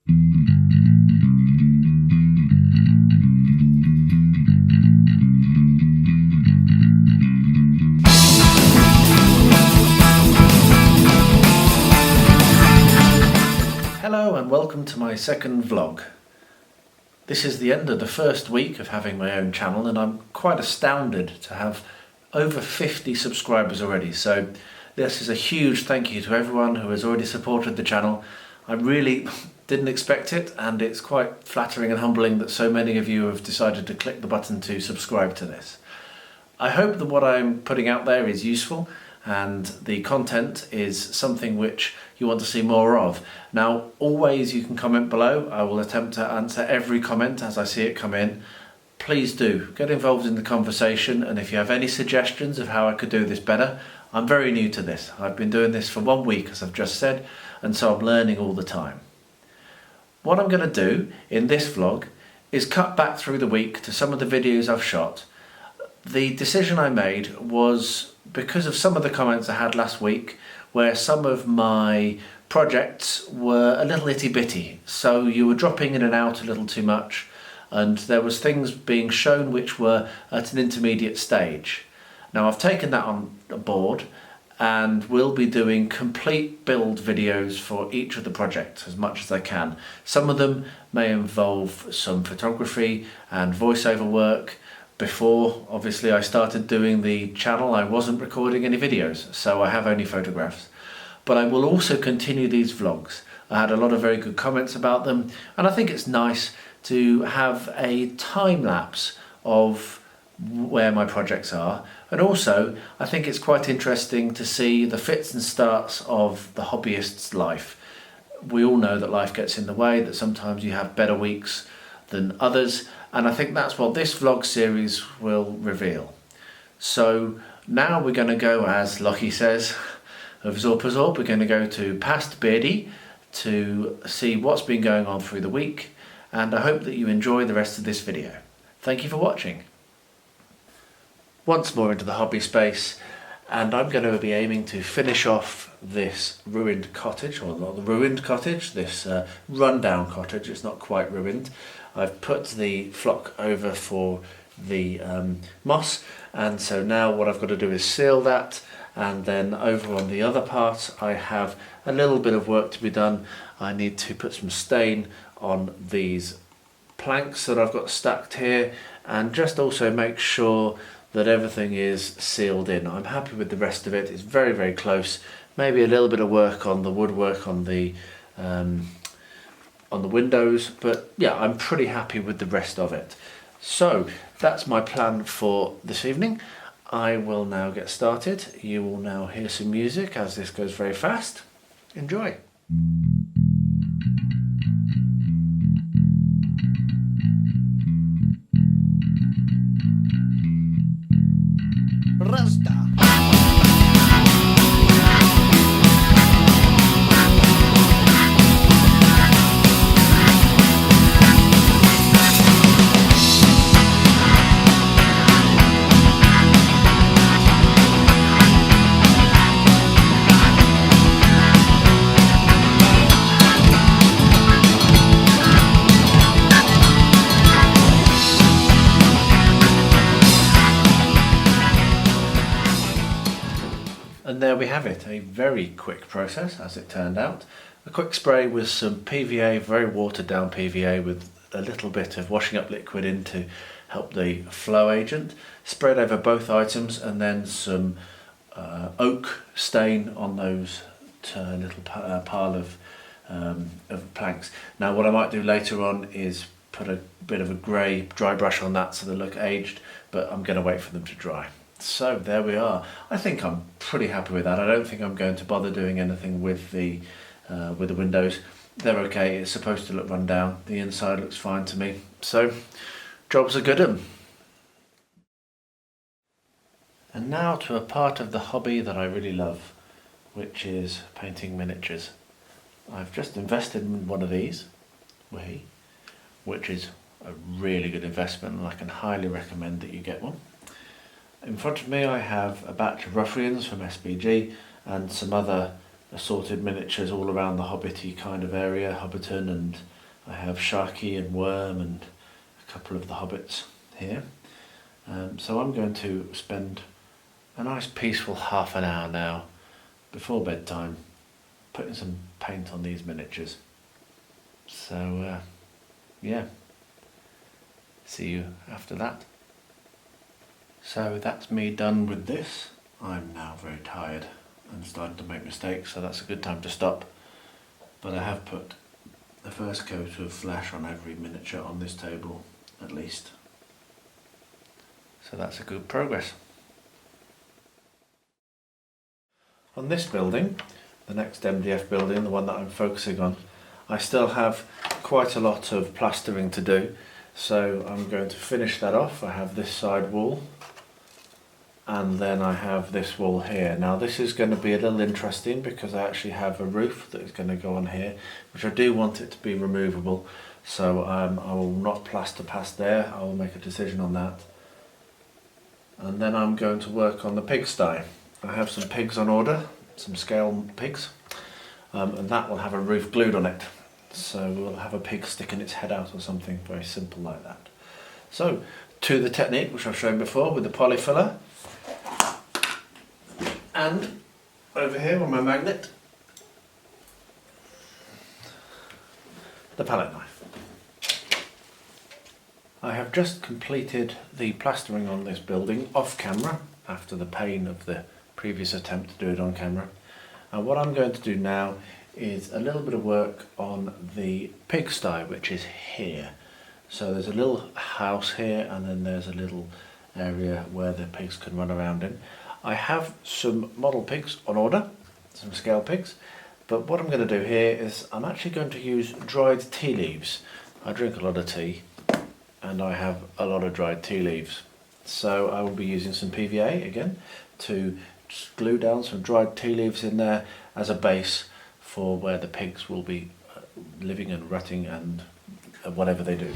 Hello and welcome to my second vlog. This is the end of the first week of having my own channel, and I'm quite astounded to have over 50 subscribers already. So this is a huge thank you to everyone who has already supported the channel. I really didn't expect it, and it's quite flattering and humbling that so many of you have decided to click the button to subscribe to this. I hope that what I'm putting out there is useful and the content is something which you want to see more of. Now, always you can comment below. I will attempt to answer every comment as I see it come in. Please do get involved in the conversation, and if you have any suggestions of how I could do this better, I'm very new to this. I've been doing this for 1 week, as I've just said, and so I'm learning all the time. What I'm going to do in this vlog is cut back through the week to some of the videos I've shot. The decision I made was because of some of the comments I had last week, where some of my projects were a little itty-bitty, so you were dropping in and out a little too much, and there was things being shown which were at an intermediate stage. Now I've taken that on board and will be doing complete build videos for each of the projects as much as I can. Some of them may involve some photography and voiceover work. Before, obviously, I started doing the channel, I wasn't recording any videos, so I have only photographs. But I will also continue these vlogs. I had a lot of very good comments about them, and I think it's nice to have a time lapse of where my projects are. And also, I think it's quite interesting to see the fits and starts of the hobbyist's life. We all know that life gets in the way, that sometimes you have better weeks than others, and I think that's what this vlog series will reveal. So now we're going to go, as Lockie says, of Zorpazorp, we're going to go to past Beardy to see what's been going on through the week, and I hope that you enjoy the rest of this video. Thank you for watching. Once more into the hobby space, and I'm going to be aiming to finish off this ruined cottage, or not the ruined cottage, this rundown cottage. It's not quite ruined. I've put the flock over for the moss, and so now what I've got to do is seal that, and then over on the other part I have a little bit of work to be done. I need to put some stain on these planks that I've got stacked here, and just also make sure that everything is sealed in. I'm happy with the rest of it. It's very, very close. Maybe a little bit of work on the woodwork on the windows, but yeah, I'm pretty happy with the rest of it. So that's my plan for this evening. I will now get started. You will now hear some music as this goes very fast. Enjoy. Rasta. And there we have it, a very quick process as it turned out. A quick spray with some PVA, very watered down PVA with a little bit of washing up liquid in to help the flow agent. Spread over both items, and then some oak stain on those little pile of planks. Now what I might do later on is put a bit of a grey dry brush on that so they look aged, but I'm going to wait for them to dry. So there we are. I think I'm pretty happy with that. I don't think I'm going to bother doing anything with the windows. They're okay. It's supposed to look run down. The inside looks fine to me. So job's a good one. And now to a part of the hobby that I really love, which is painting miniatures. I've just invested in one of these, which is a really good investment, and I can highly recommend that you get one. In front of me I have a batch of Ruffians from SBG and some other assorted miniatures all around the Hobbity kind of area, Hobbiton and I have Sharky and Worm and a couple of the hobbits here. So I'm going to spend a nice peaceful half an hour now before bedtime putting some paint on these miniatures. So yeah, see you after that. So that's me done with this. I'm now very tired and starting to make mistakes, so that's a good time to stop. But I have put the first coat of flash on every miniature on this table at least. So that's a good progress. On this building, the next MDF building, the one that I'm focusing on, I still have quite a lot of plastering to do, so I'm going to finish that off. I have this side wall and then I have this wall here. Now this is going to be a little interesting because I actually have a roof that is going to go on here, which I do want it to be removable, so I will not plaster past there. I will make a decision on that. And then I'm going to work on the pigsty. I have some pigs on order, some scale pigs, and that will have a roof glued on it. So we'll have a pig sticking its head out or something very simple like that. So to the technique which I've shown before with the polyfiller, and over here on my magnet, the palette knife. I have just completed the plastering on this building off camera after the pain of the previous attempt to do it on camera. And what I'm going to do now is a little bit of work on the pigsty, which is here. So there's a little house here and then there's a little area where the pigs can run around in. I have some model pigs on order, some scale pigs, but what I'm going to do here is I'm actually going to use dried tea leaves. I drink a lot of tea and I have a lot of dried tea leaves. So I will be using some PVA again to just glue down some dried tea leaves in there as a base for where the pigs will be living and rutting and whatever they do.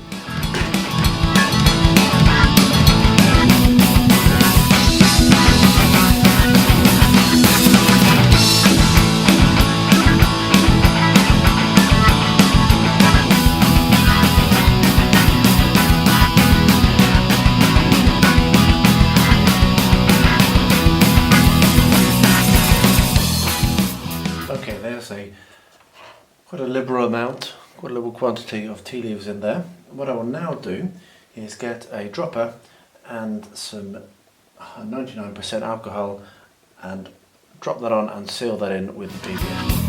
Okay, there's quite a liberal amount, quite a liberal quantity of tea leaves in there. What I will now do is get a dropper and some 99% alcohol and drop that on and seal that in with the PVA.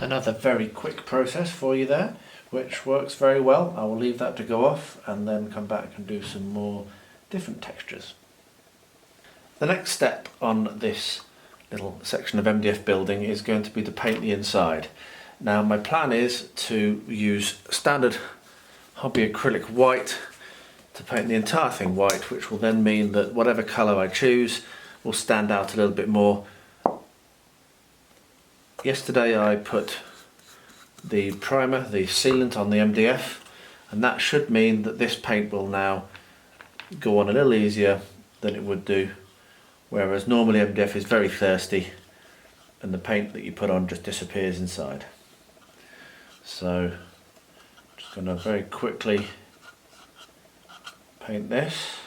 Another very quick process for you there, which works very well. I will leave that to go off and then come back and do some more different textures. The next step on this little section of MDF building is going to be to paint the inside. Now my plan is to use standard hobby acrylic white to paint the entire thing white, which will then mean that whatever colour I choose will stand out a little bit more. Yesterday I put the primer, the sealant on the MDF, and that should mean that this paint will now go on a little easier than it would do, whereas normally MDF is very thirsty and the paint that you put on just disappears inside. So I'm just going to very quickly paint this.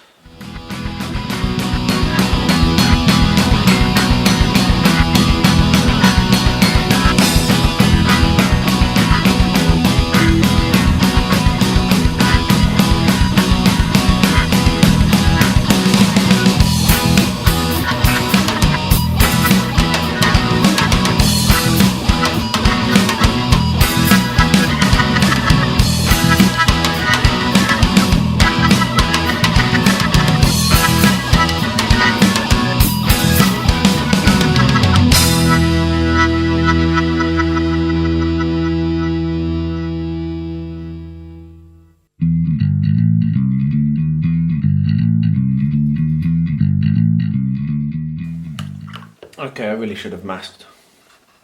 Okay, I really should have masked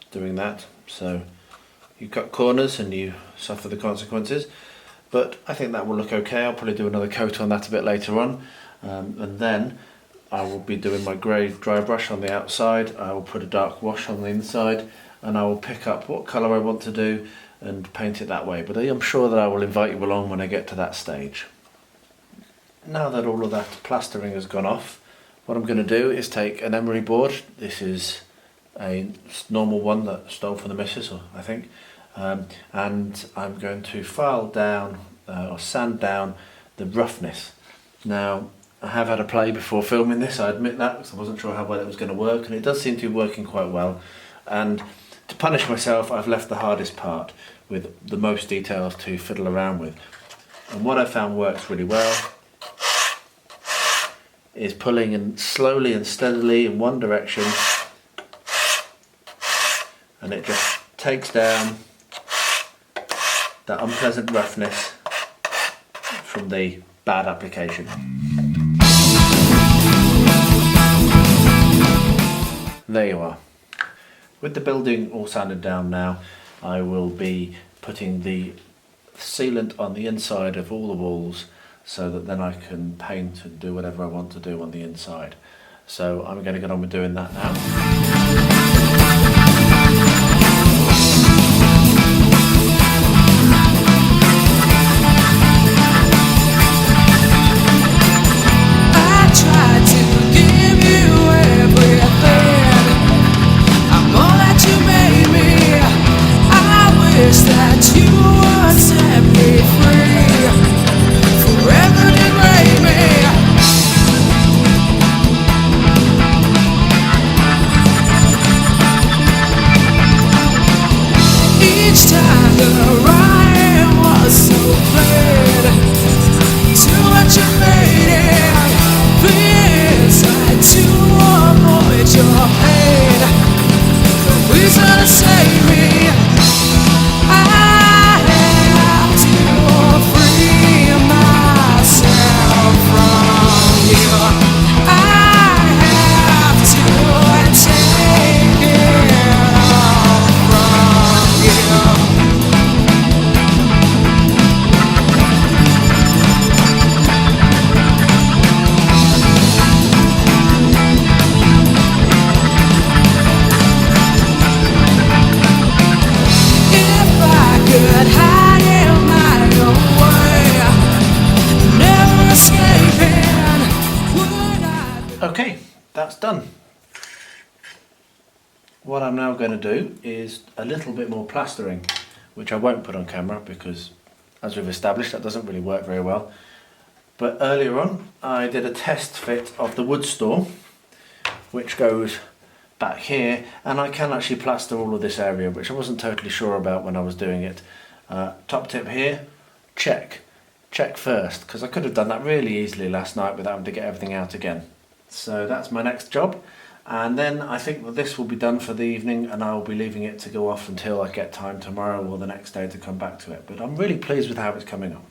doing that. So you cut corners and you suffer the consequences. But I think that will look okay. I'll probably do another coat on that a bit later on. And then I will be doing my grey dry brush on the outside. I will put a dark wash on the inside, and I will pick up what colour I want to do and paint it that way. But I'm sure that I will invite you along when I get to that stage. Now that all of that plastering has gone off, what I'm going to do is take an emery board. This is a normal one that I stole from the missus, I think. And I'm going to file down or sand down the roughness. Now, I have had a play before filming this, I admit that, because I wasn't sure how well it was going to work, and it does seem to be working quite well. And to punish myself, I've left the hardest part with the most details to fiddle around with. And what I found works really well is pulling in slowly and steadily in one direction, and it just takes down that unpleasant roughness from the bad application. There you are. With the building all sanded down now, I will be putting the sealant on the inside of all the walls so that then I can paint and do whatever I want to do on the inside. So I'm going to get on with doing that now. Okay, that's done. What I'm now going to do is a little bit more plastering, which I won't put on camera because, as we've established, that doesn't really work very well. But earlier on I did a test fit of the wood store, which goes back here, and I can actually plaster all of this area, which I wasn't totally sure about when I was doing it. Top tip here, check first, because I could have done that really easily last night without having to get everything out again. So that's my next job, and then I think that this will be done for the evening, and I will be leaving it to go off until I get time tomorrow or the next day to come back to it. But I'm really pleased with how it's coming on.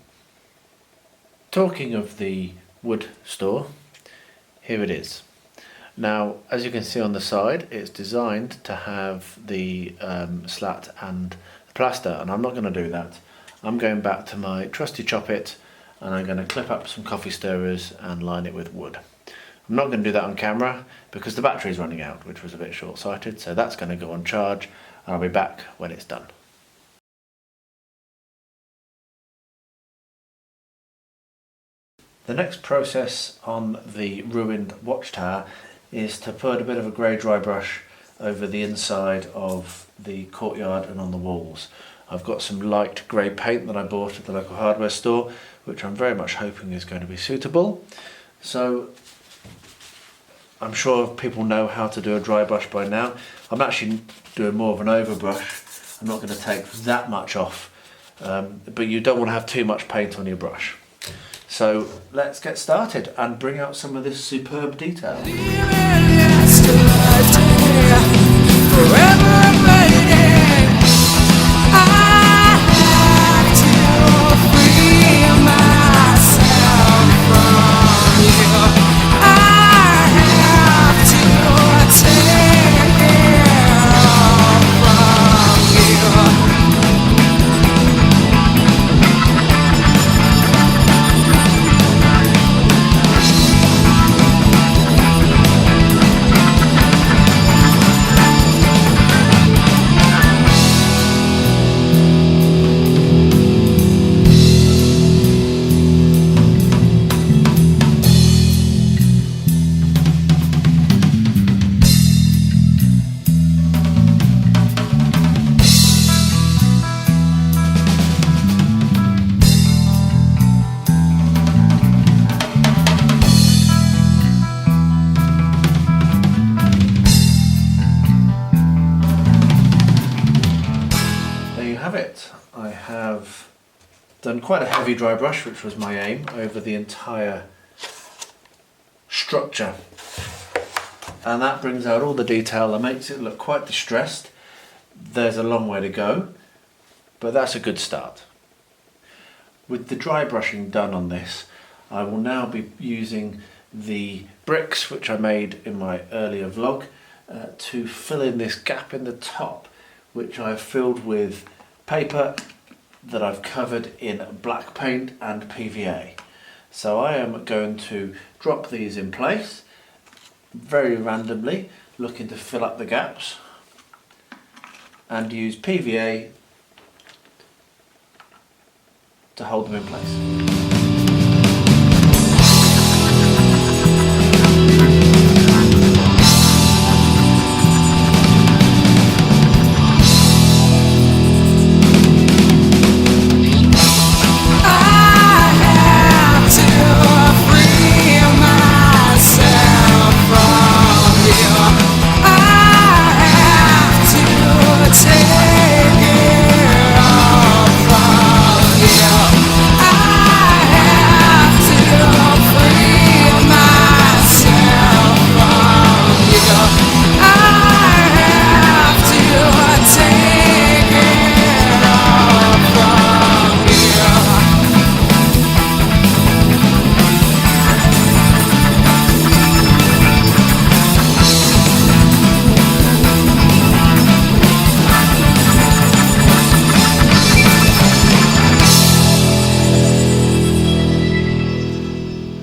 Talking of the wood store, here it is. Now, as you can see on the side, it's designed to have the slat and the plaster, and I'm not going to do that. I'm going back to my trusty chop it, and I'm going to clip up some coffee stirrers and line it with wood. I'm not going to do that on camera because the battery's running out, which was a bit short-sighted, so that's going to go on charge, and I'll be back when it's done. The next process on the Ruined Watchtower is to put a bit of a grey dry brush over the inside of the courtyard and on the walls. I've got some light grey paint that I bought at the local hardware store, which I'm very much hoping is going to be suitable. So I'm sure people know how to do a dry brush by now. I'm actually doing more of an overbrush. I'm not going to take that much off, but you don't want to have too much paint on your brush. So let's get started and bring out some of this superb detail. I have to take Done quite a heavy dry brush, which was my aim, over the entire structure. And that brings out all the detail that makes it look quite distressed. There's a long way to go, but that's a good start. With the dry brushing done on this, I will now be using the bricks which I made in my earlier vlog to fill in this gap in the top, which I've filled with paper that I've covered in black paint and PVA. So I am going to drop these in place very randomly, looking to fill up the gaps, and use PVA to hold them in place.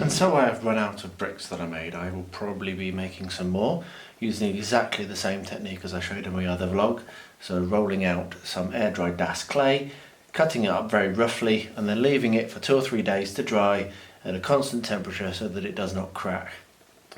So I have run out of bricks that I made. I will probably be making some more using exactly the same technique as I showed in my other vlog. So rolling out some air dried DAS clay, cutting it up very roughly and then leaving it for 2 or 3 days to dry at a constant temperature so that it does not crack.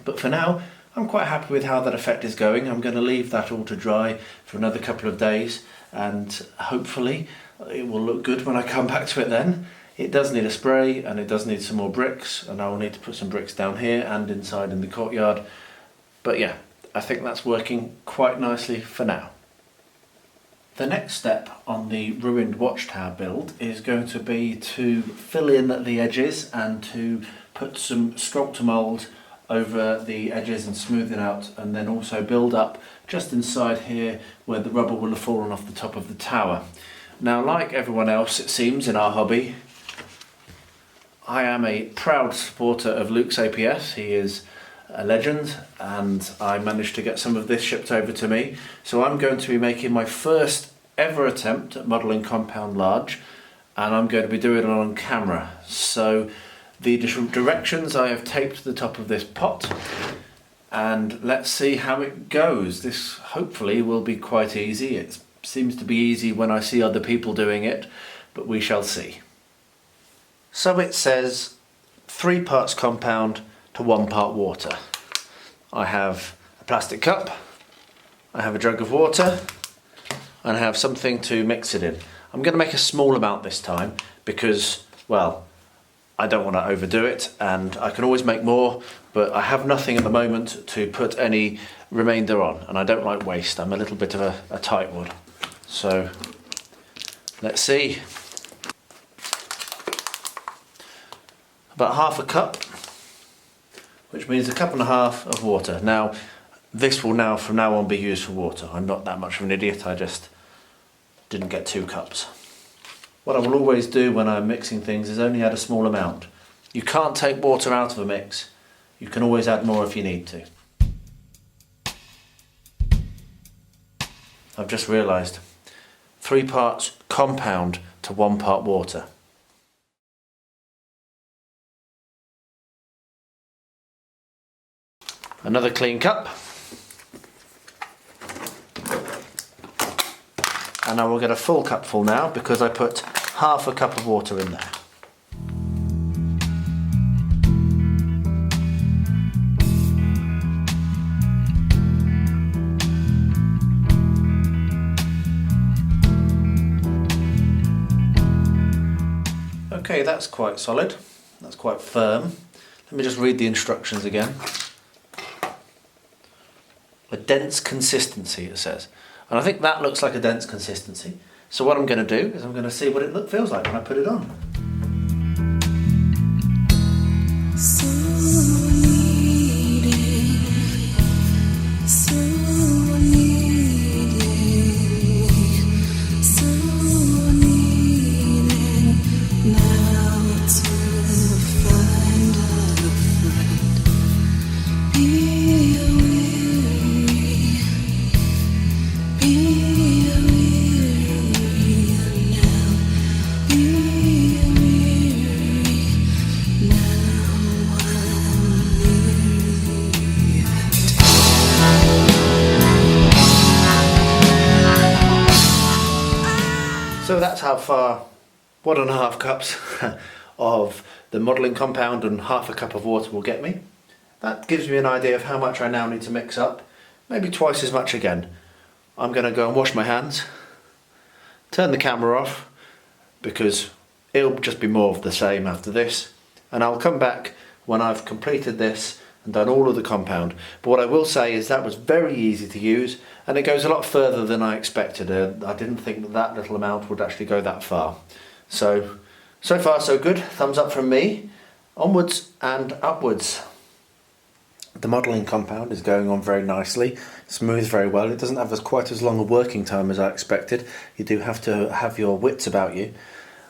But for now I'm quite happy with how that effect is going. I'm going to leave that all to dry for another couple of days and hopefully it will look good when I come back to it then. It does need a spray and it does need some more bricks, and I will need to put some bricks down here and inside in the courtyard. But yeah, I think that's working quite nicely for now. The next step on the Ruined Watchtower build is going to be to fill in the edges and to put some sculptor mould over the edges and smooth it out, and then also build up just inside here where the rubble will have fallen off the top of the tower. Now, like everyone else it seems in our hobby, I am a proud supporter of Luke's APS. He is a legend and I managed to get some of this shipped over to me. So I'm going to be making my first ever attempt at modelling compound large, and I'm going to be doing it on camera. So the directions I have taped to the top of this pot, and let's see how it goes. This hopefully will be quite easy. It seems to be easy when I see other people doing it, but we shall see. So it says 3 parts compound to 1 part water. I have a plastic cup, I have a jug of water, and I have something to mix it in. I'm going to make a small amount this time because, well, I don't want to overdo it, and I can always make more, but I have nothing at the moment to put any remainder on, and I don't like waste. I'm a little bit of a tightwad. So let's see. About half a cup, which means a cup and a half of water. Now, this will now from now on be used for water. I'm not that much of an idiot, I just didn't get 2 cups. What I will always do when I'm mixing things is only add a small amount. You can't take water out of a mix. You can always add more if you need to. I've just realised, 3 parts compound to 1 part water. Another clean cup, and I will get a full cupful now because I put half a cup of water in there. Okay, that's quite solid, that's quite firm. Let me just read the instructions again. A dense consistency, it says. And I think that looks like a dense consistency. So what I'm going to do is I'm going to see what it feels like when I put it on. So needing, so needing, so needing now to find a friend. Be weary, be weary now, be weary now. So that's how far 1.5 cups of the modelling compound and half a cup of water will get me. That gives me an idea of how much I now need to mix up, maybe twice as much again. I'm going to go and wash my hands, turn the camera off because it'll just be more of the same after this, and I'll come back when I've completed this and done all of the compound. But what I will say is that was very easy to use, and it goes a lot further than I expected. I didn't think that that little amount would actually go that far. So far so good. Thumbs up from me. Onwards and upwards. The modelling compound is going on very nicely, smooths very well. It doesn't have quite as long a working time as I expected. You do have to have your wits about you.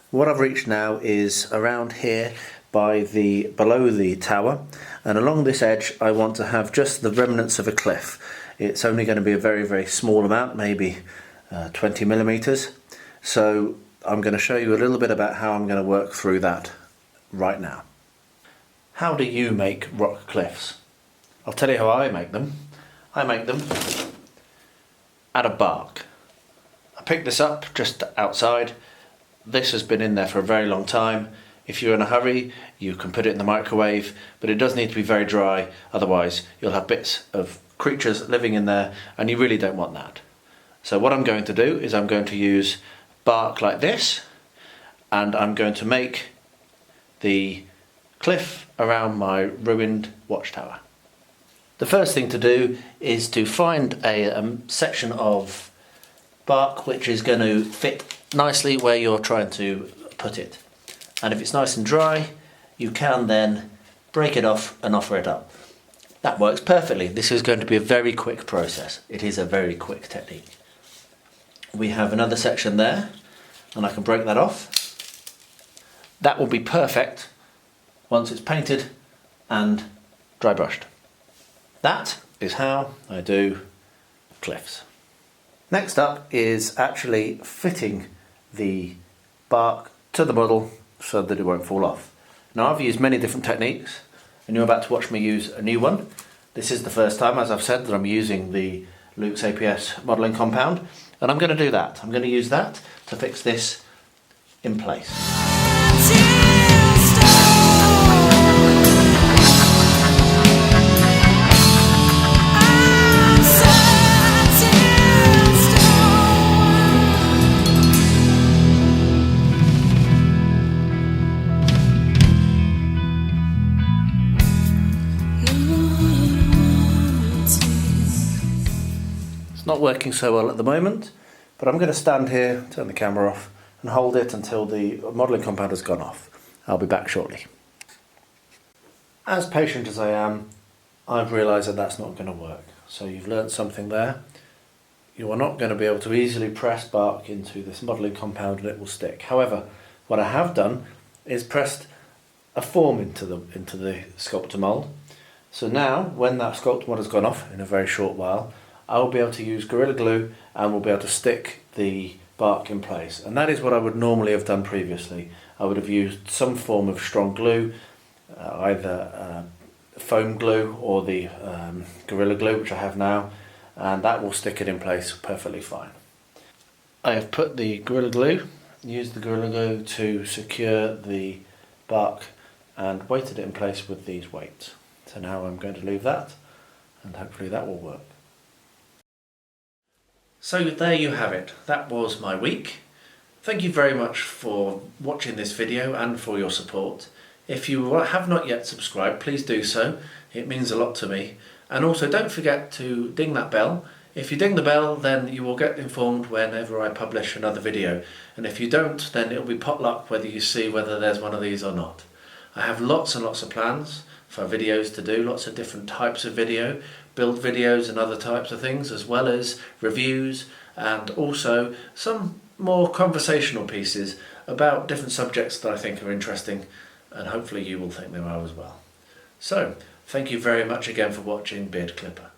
What I've reached now is around here below the tower, and along this edge I want to have just the remnants of a cliff. It's only going to be a very, very small amount, maybe 20 millimeters. So I'm going to show you a little bit about how I'm going to work through that right now. How do you make rock cliffs? I'll tell you how I make them. I make them out of bark. I picked this up just outside. This has been in there for a very long time. If you're in a hurry, you can put it in the microwave, but it does need to be very dry, otherwise you'll have bits of creatures living in there, and you really don't want that. So what I'm going to do is I'm going to use bark like this, and I'm going to make the cliff around my ruined watchtower. The first thing to do is to find a section of bark which is going to fit nicely where you're trying to put it. And if it's nice and dry, you can then break it off and offer it up. That works perfectly. This is going to be a very quick process. It is a very quick technique. We have another section there, and I can break that off. That will be perfect once it's painted and dry brushed. That is how I do cliffs. Next up is actually fitting the bark to the model so that it won't fall off. Now I've used many different techniques, and you're about to watch me use a new one. This is the first time, as I've said, that I'm using the Luke's APS modelling compound, and I'm going to do that. I'm going to use that to fix this in place. Not working so well at the moment, but I'm going to stand here, turn the camera off and hold it until the modelling compound has gone off. I'll be back shortly. As patient as I am, I've realised that that's not going to work. So you've learnt something there. You are not going to be able to easily press bark into this modelling compound and it will stick. However, what I have done is pressed a form into the sculptor mould. So now, when that sculptor mould has gone off in a very short while, I will be able to use Gorilla Glue and will be able to stick the bark in place. And that is what I would normally have done previously. I would have used some form of strong glue, either foam glue or the Gorilla Glue, which I have now, and that will stick it in place perfectly fine. I have put the Gorilla Glue, used the Gorilla Glue to secure the bark and weighted it in place with these weights. So now I'm going to leave that, and hopefully that will work. So there you have it. That was my week. Thank you very much for watching this video and for your support. If you have not yet subscribed, please do so. It means a lot to me. And also don't forget to ding that bell. If you ding the bell, then you will get informed whenever I publish another video. And if you don't, then it'll be potluck whether you see whether there's one of these or not. I have lots and lots of plans for videos to do, lots of different types of video, build videos and other types of things, as well as reviews and also some more conversational pieces about different subjects that I think are interesting, and hopefully you will think they are as well. So, thank you very much again for watching Beard Clipper.